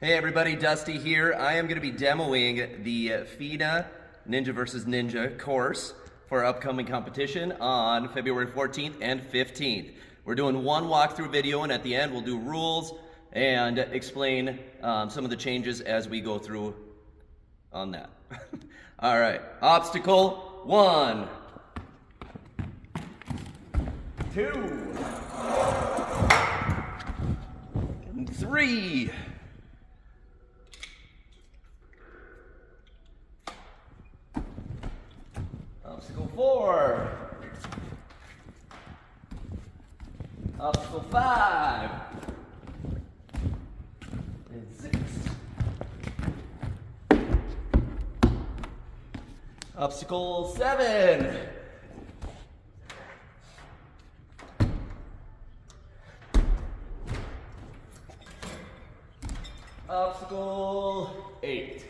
Hey everybody, Dusty here. I am going to be demoing the FINA Ninja vs. Ninja course for our upcoming competition on February 14th and 15th. We're doing one walkthrough video, and at the end we'll do rules and explain some of the changes as we go through on that. All right, obstacle 1, 2, and 3. Obstacle 4. Obstacle 5. And 6. Obstacle 7. Obstacle 8.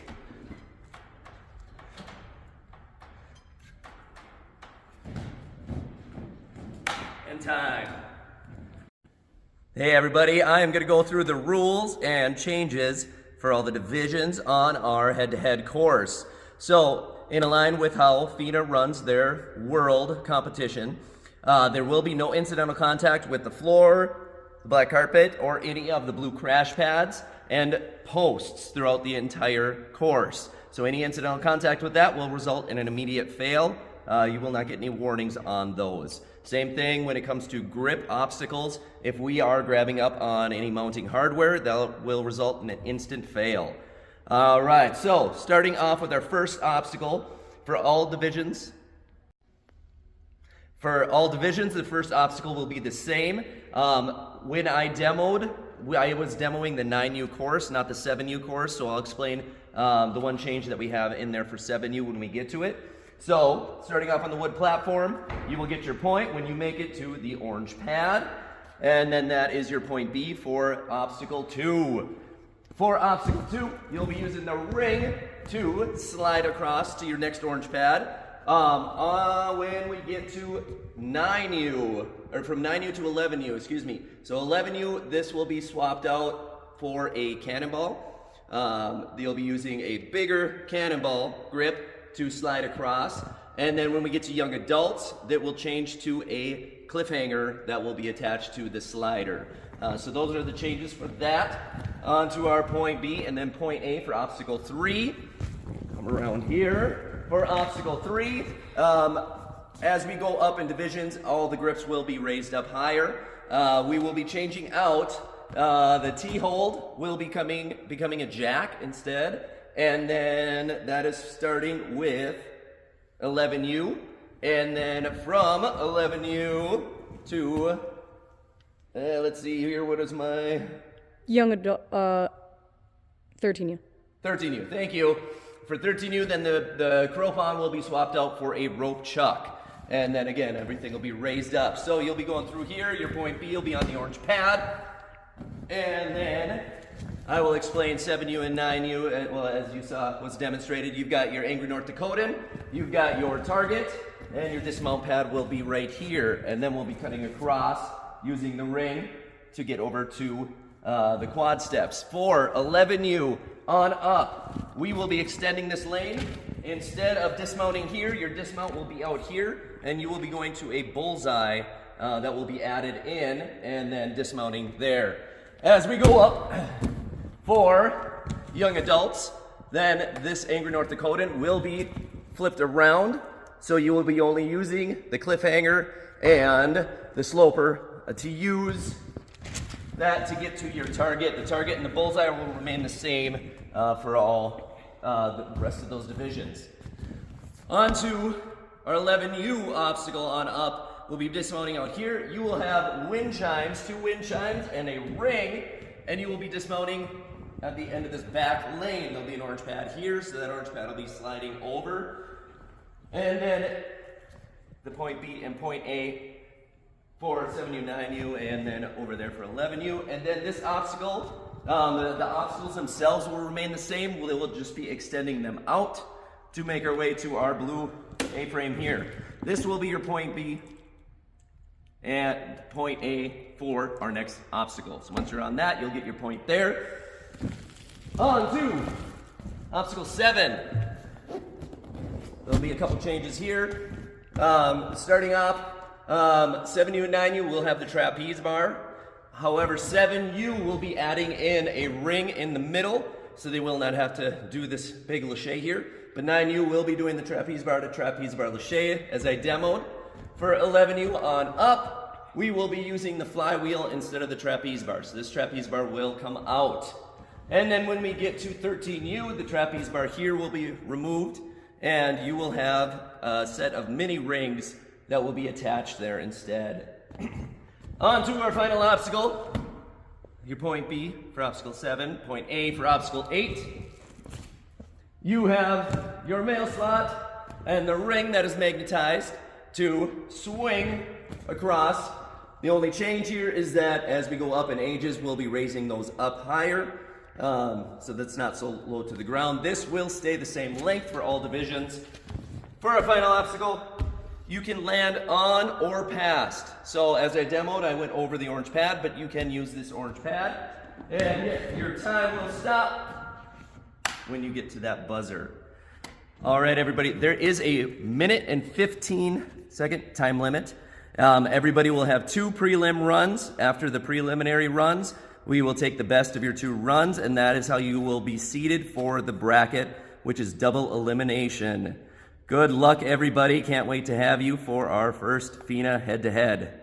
And time. Hey everybody, I am going to go through the rules and changes for all the divisions on our head-to-head course. So, in line with how FINA runs their world competition, there will be no incidental contact with the floor, the black carpet, or any of the blue crash pads and posts throughout the entire course. So any incidental contact with that will result in an immediate fail. You will not get any warnings on those. Same thing when it comes to grip obstacles. If we are grabbing up on any mounting hardware, that will result in an instant fail. All right, so starting off with our first obstacle for all divisions. For all divisions, the first obstacle will be the same. When I demoed, I was demoing the 9U course, not the 7U course, so I'll explain the one change that we have in there for 7U when we get to it. So, starting off on the wood platform, you will get your point when you make it to the orange pad, and then that is your point B for obstacle 2. For obstacle 2, you'll be using the ring to slide across to your next orange pad. When we get to 9U, or from 9U to 11U, excuse me. So 11U, this will be swapped out for a cannonball. You'll be using a bigger cannonball grip to slide across. And then when we get to young adults, that will change to a cliffhanger that will be attached to the slider. So those are the changes for that. On to our point B, and then point A for obstacle 3. Come around here. For obstacle 3, as we go up in divisions, all the grips will be raised up higher. We will be changing out the T-hold will be becoming a jack instead. And then that is starting with 11U. And then from 11U to, let's see here, what is my? Young adult, 13U. 13U, thank you. For 13U, then the croupion will be swapped out for a rope chuck. And then again, everything will be raised up. So you'll be going through here, your point B will be on the orange pad. And then I will explain 7U and 9U, well, as you saw was demonstrated. You've got your Angry North Dakotan, you've got your target, and your dismount pad will be right here. And then we'll be cutting across using the ring to get over to the quad steps. For 11U on up, we will be extending this lane. Instead of dismounting here, your dismount will be out here, and you will be going to a bullseye that will be added in, and then dismounting there. As we go up, for young adults, then this Angry North Dakotan will be flipped around, so you will be only using the cliffhanger and the sloper to use that to get to your target. The target and the bullseye will remain the same for all the rest of those divisions. On to our 11U obstacle on up. We'll be dismounting out here. You will have wind chimes, 2 wind chimes, and a ring, and you will be dismounting at the end of this back lane. There'll be an orange pad here, so that orange pad will be sliding over. And then the point B and point A for 7U, 9U, and then over there for 11U. And then this obstacle, the obstacles themselves will remain the same. We will just be extending them out to make our way to our blue A-frame here. This will be your point B and point A for our next obstacle. So once you're on that, you'll get your point there. On to obstacle 7. There'll be a couple changes here. Starting off, 7U and 9U will have the trapeze bar. However, 7U will be adding in a ring in the middle, so they will not have to do this big lache here. But 9U will be doing the trapeze bar to trapeze bar lache as I demoed. For 11U on up, we will be using the flywheel instead of the trapeze bar. So this trapeze bar will come out. And then when we get to 13U, the trapeze bar here will be removed, and you will have a set of mini rings that will be attached there instead. On to our final obstacle. Your point B for obstacle 7, point A for obstacle 8. You have your mail slot and the ring that is magnetized to swing across. The only change here is that as we go up in ages, we'll be raising those up higher, so that's not so low to the ground. This will stay the same length for all divisions. For our final obstacle, you can land on or past. So as I demoed, I went over the orange pad, but you can use this orange pad. And your time will stop when you get to that buzzer. All right, everybody, there is a 1 and 15-second time limit. Everybody will have 2 prelim runs. After the preliminary runs, we will take the best of your 2 runs, and that is how you will be seated for the bracket, which is double elimination. Good luck, everybody. Can't wait to have you for our first FINA head-to-head.